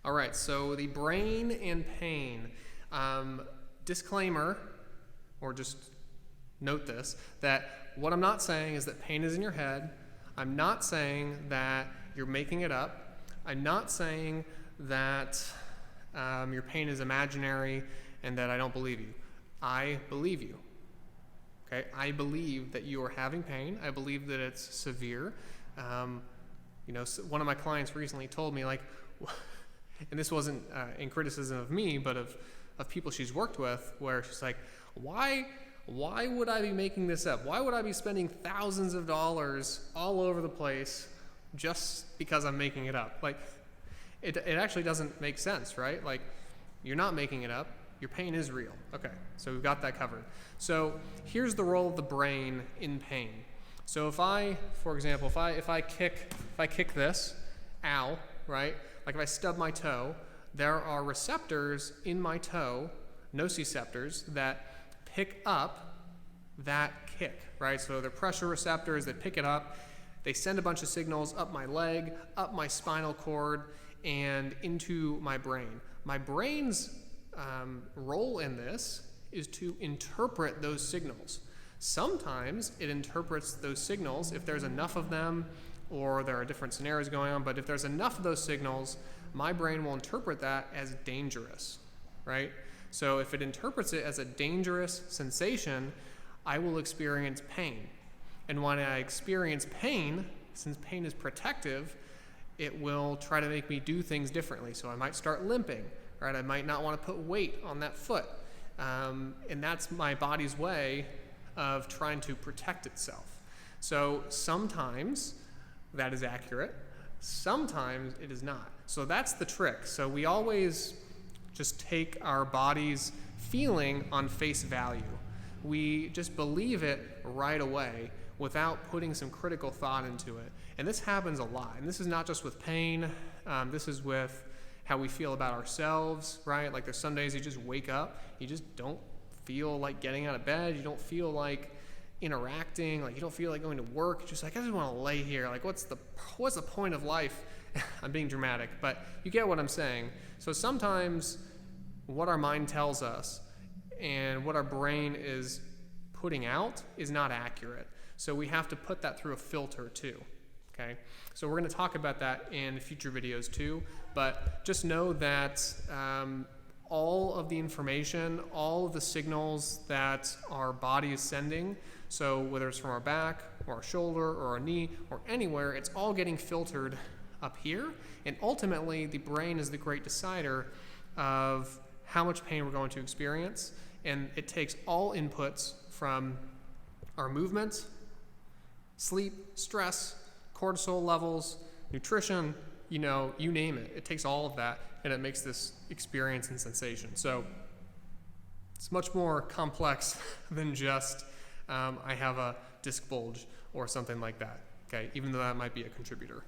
All right, so the brain and pain. Disclaimer, or just note this, that what I'm not saying is that pain is in your head. I'm not saying that you're making it up. I'm not saying that your pain is imaginary and that I don't believe you. I believe you. Okay, I believe that you are having pain. I believe that it's severe. One of my clients recently told me, like, and this wasn't in criticism of me, but of people she's worked with, where she's like, why would I be making this up? Why would I be spending thousands of dollars all over the place just because I'm making it up? Like, it actually doesn't make sense, right? Like, you're not making it up. Your pain is real. Okay, so we've got that covered. So here's the role of the brain in pain. So if I, for example, if I kick this, ow, right? Like if I stub my toe, there are receptors in my toe, nociceptors, that pick up that kick, right? So they're pressure receptors that pick it up. They send a bunch of signals up my leg, up my spinal cord, and into my brain. My brain's role in this is to interpret those signals. Sometimes it interprets those signals if there's enough of them, or there are different scenarios going on, but if there's enough of those signals, my brain will interpret that as dangerous, right? So if it interprets it as a dangerous sensation, I will experience pain. And when I experience pain, since pain is protective, it will try to make me do things differently. So I might start limping, right? I might not want to put weight on that foot. And that's my body's way of trying to protect itself. So sometimes that is accurate, sometimes it is not. So that's the trick. So we always just take our body's feeling on face value. We just believe it right away without putting some critical thought into it. And this happens a lot. And this is not just with pain. This is with how we feel about ourselves, right? Like there's some days you just wake up, you just don't feel like getting out of bed, you don't feel like interacting, like you don't feel like going to work. You're just like, I just want to lay here. Like what's the point of life? I'm being dramatic, but you get what I'm saying. So sometimes what our mind tells us and what our brain is putting out is not accurate. So we have to put that through a filter too. Okay, so we're going to talk about that in future videos too, but just know that all of the information, all of the signals that our body is sending, so whether it's from our back or our shoulder or our knee or anywhere, it's all getting filtered up here, and ultimately the brain is the great decider of how much pain we're going to experience, and it takes all inputs from our movements, sleep, stress, cortisol levels, nutrition, you name it. It takes all of that and it makes this experience and sensation. So it's much more complex than just I have a disc bulge or something like that, okay, even though that might be a contributor.